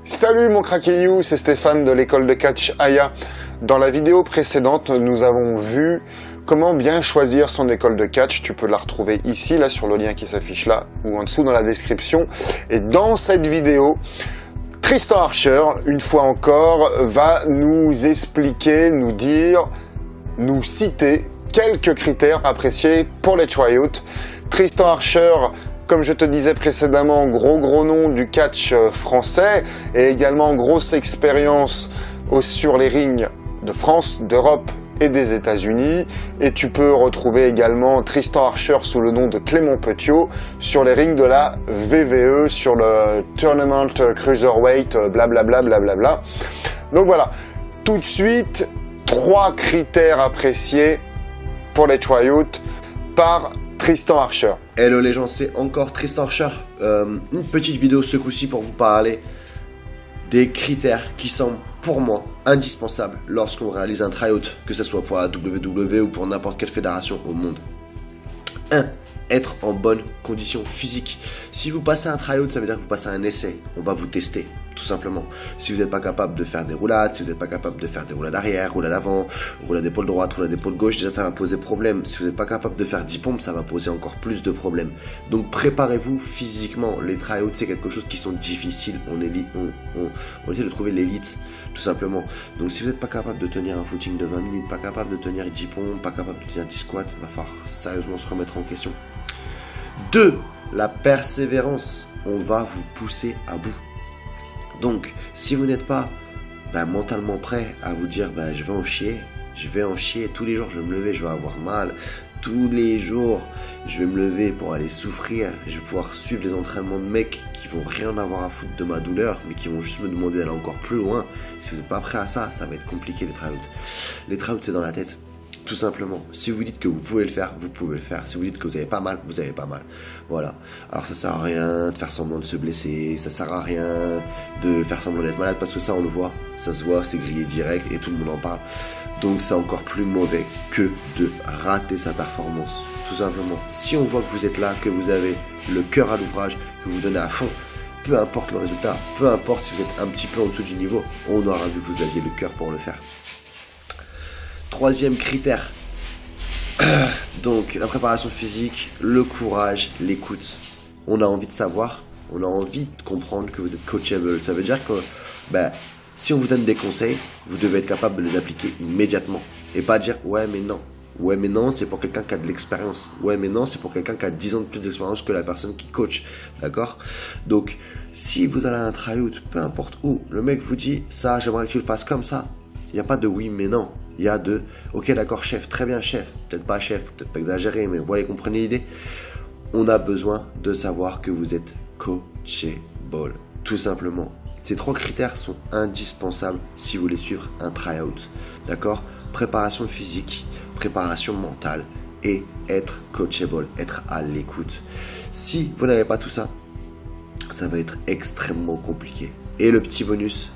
Salut mon Cracky You, c'est Stéphane de l'école de catch Aya. Dans la vidéo précédente, nous avons vu comment bien choisir son école de catch. Tu peux la retrouver ici, là, sur le lien qui s'affiche là, ou en dessous dans la description. Et dans cette vidéo, Tristan Archer, une fois encore, va nous expliquer, nous dire, nous citer quelques critères appréciés pour les tryouts. Tristan Archer, comme je te disais précédemment, gros nom du catch français et également grosse expérience sur les rings de France, d'Europe et des États-Unis. Et tu peux retrouver également Tristan Archer sous le nom de Clément Petiot sur les rings de la VVE, sur le Tournament Cruiserweight, blablabla. Blablabla. Donc voilà, tout de suite, 3 critères appréciés pour les tryouts par Tristan Archer. Hello les gens, c'est encore Tristan Archer. Une petite vidéo ce coup-ci pour vous parler des critères qui semblent pour moi indispensables lorsqu'on réalise un tryout, que ce soit pour la WWE ou pour n'importe quelle fédération au monde. 1. Être en bonne condition physique. Si vous passez un tryout, ça veut dire que vous passez un essai. On va vous tester, tout simplement. Si vous n'êtes pas capable de faire des roulades, si vous n'êtes pas capable de faire des roulades arrière, roulades avant, roulades d'épaule droite, roulades d'épaule gauche, déjà ça va poser problème. Si vous n'êtes pas capable de faire 10 pompes, ça va poser encore plus de problèmes. Donc préparez-vous physiquement. Les tryouts, c'est quelque chose qui sont difficiles. On essaie de trouver l'élite, tout simplement. Donc si vous n'êtes pas capable de tenir un footing de 20 minutes, pas capable de tenir 10 pompes, pas capable de tenir 10 squats, il va falloir sérieusement se remettre en question. 2. La persévérance. On va vous pousser à bout. Donc, si vous n'êtes pas mentalement prêt à vous dire je vais en chier, tous les jours je vais me lever, je vais avoir mal, tous les jours je vais me lever pour aller souffrir, je vais pouvoir suivre les entraînements de mecs qui vont rien avoir à foutre de ma douleur, mais qui vont juste me demander d'aller encore plus loin. Si vous n'êtes pas prêt à ça, ça va être compliqué les tryouts. Les tryouts c'est dans la tête. Tout simplement, si vous dites que vous pouvez le faire, vous pouvez le faire. Si vous dites que vous avez pas mal, vous avez pas mal. Voilà. Alors ça sert à rien de faire semblant de se blesser, ça sert à rien de faire semblant d'être malade parce que ça on le voit, ça se voit, c'est grillé direct et tout le monde en parle. Donc c'est encore plus mauvais que de rater sa performance. Tout simplement. Si on voit que vous êtes là, que vous avez le cœur à l'ouvrage, que vous donnez à fond, peu importe le résultat, peu importe si vous êtes un petit peu en dessous du niveau, on aura vu que vous aviez le cœur pour le faire. 3e critère, donc la préparation physique, le courage, l'écoute. On a envie de savoir, on a envie de comprendre que vous êtes coachable. Ça veut dire que si on vous donne des conseils, vous devez être capable de les appliquer immédiatement. Et pas dire ouais mais non. Ouais mais non, c'est pour quelqu'un qui a de l'expérience. Ouais mais non, c'est pour quelqu'un qui a 10 ans de plus d'expérience que la personne qui coach. D'accord? Donc si vous allez à un tryout, peu importe où, le mec vous dit ça, j'aimerais que tu le fasses comme ça. Il n'y a pas de oui mais non. Il y a de ok d'accord chef, très bien chef, peut-être pas chef, peut-être pas exagéré, mais vous voyez, comprenez l'idée. On a besoin de savoir que vous êtes coachable, tout simplement. Ces 3 critères sont indispensables si vous voulez suivre un tryout. D'accord? Préparation physique, préparation mentale et être coachable, être à l'écoute. Si vous n'avez pas tout ça, ça va être extrêmement compliqué. Et le petit bonus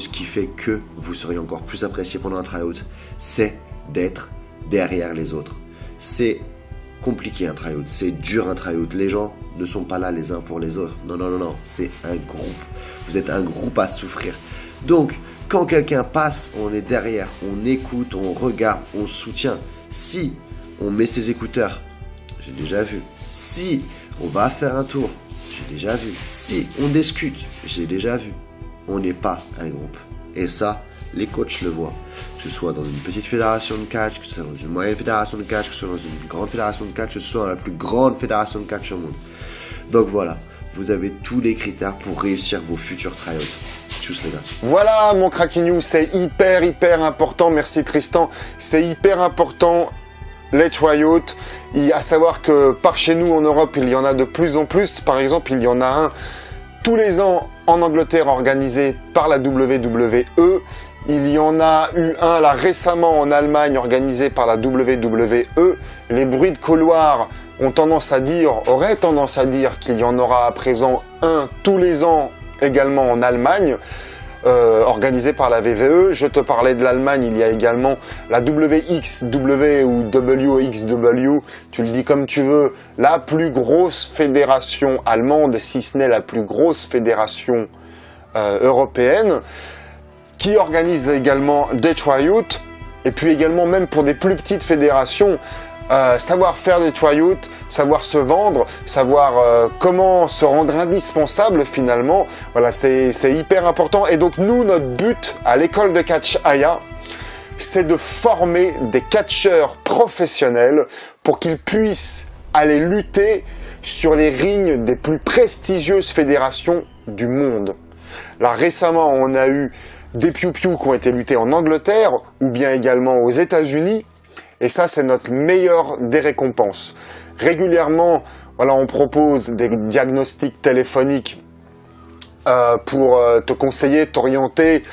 qui fait que vous serez encore plus apprécié pendant un tryout, c'est d'être derrière les autres. C'est compliqué un tryout, c'est dur un tryout. Les gens ne sont pas là les uns pour les autres. Non, c'est un groupe. Vous êtes un groupe à souffrir. Donc, quand quelqu'un passe, on est derrière, on écoute, on regarde, on soutient. Si on met ses écouteurs, j'ai déjà vu. Si on va faire un tour, j'ai déjà vu. Si on discute, j'ai déjà vu. On n'est pas un groupe. Et ça, les coachs le voient. Que ce soit dans une petite fédération de catch, que ce soit dans une moyenne fédération de catch, que ce soit dans une grande fédération de catch, que ce soit dans la plus grande fédération de catch au monde. Donc voilà, vous avez tous les critères pour réussir vos futurs tryouts. Tchuss les gars. Voilà mon Cracky You, c'est hyper important. Merci Tristan, c'est hyper important. Les tryouts, à savoir que par chez nous en Europe, il y en a de plus en plus. Par exemple, il y en a un tous les ans en Angleterre organisé par la WWE. Il y en a eu un là récemment en Allemagne organisé par la WWE. Les bruits de couloir auraient tendance à dire qu'il y en aura à présent un tous les ans également en Allemagne. Organisé par la VVE. Je te parlais de l'Allemagne, il y a également la WXW ou WXW, tu le dis comme tu veux, la plus grosse fédération allemande, si ce n'est la plus grosse fédération européenne, qui organise également des tryouts, et puis également même pour des plus petites fédérations, savoir faire des tryouts, savoir se vendre, savoir comment se rendre indispensable finalement, voilà, c'est hyper important. Et donc nous, notre but à l'école de catch Aya, c'est de former des catcheurs professionnels pour qu'ils puissent aller lutter sur les rings des plus prestigieuses fédérations du monde. Là récemment, on a eu des piou-piou qui ont été luttés en Angleterre ou bien également aux États-Unis. Et ça, c'est notre meilleure des récompenses. Régulièrement, voilà, on propose des diagnostics téléphoniques pour te conseiller, t'orienter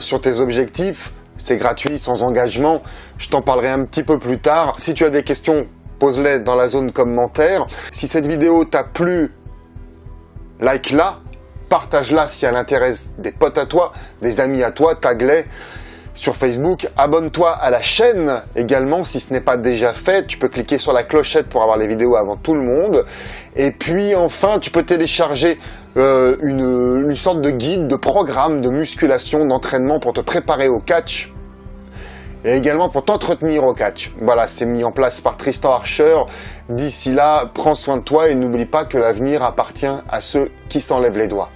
sur tes objectifs. C'est gratuit, sans engagement. Je t'en parlerai un petit peu plus tard. Si tu as des questions, pose-les dans la zone commentaire. Si cette vidéo t'a plu, like-la, partage-la si elle intéresse des potes à toi, des amis à toi, tag-les sur Facebook. Abonne-toi à la chaîne également si ce n'est pas déjà fait. Tu peux cliquer sur la clochette pour avoir les vidéos avant tout le monde. Et puis enfin, tu peux télécharger une sorte de guide, de programme de musculation, d'entraînement pour te préparer au catch. Et également pour t'entretenir au catch. Voilà, c'est mis en place par Tristan Archer. D'ici là, prends soin de toi et n'oublie pas que l'avenir appartient à ceux qui s'enlèvent les doigts.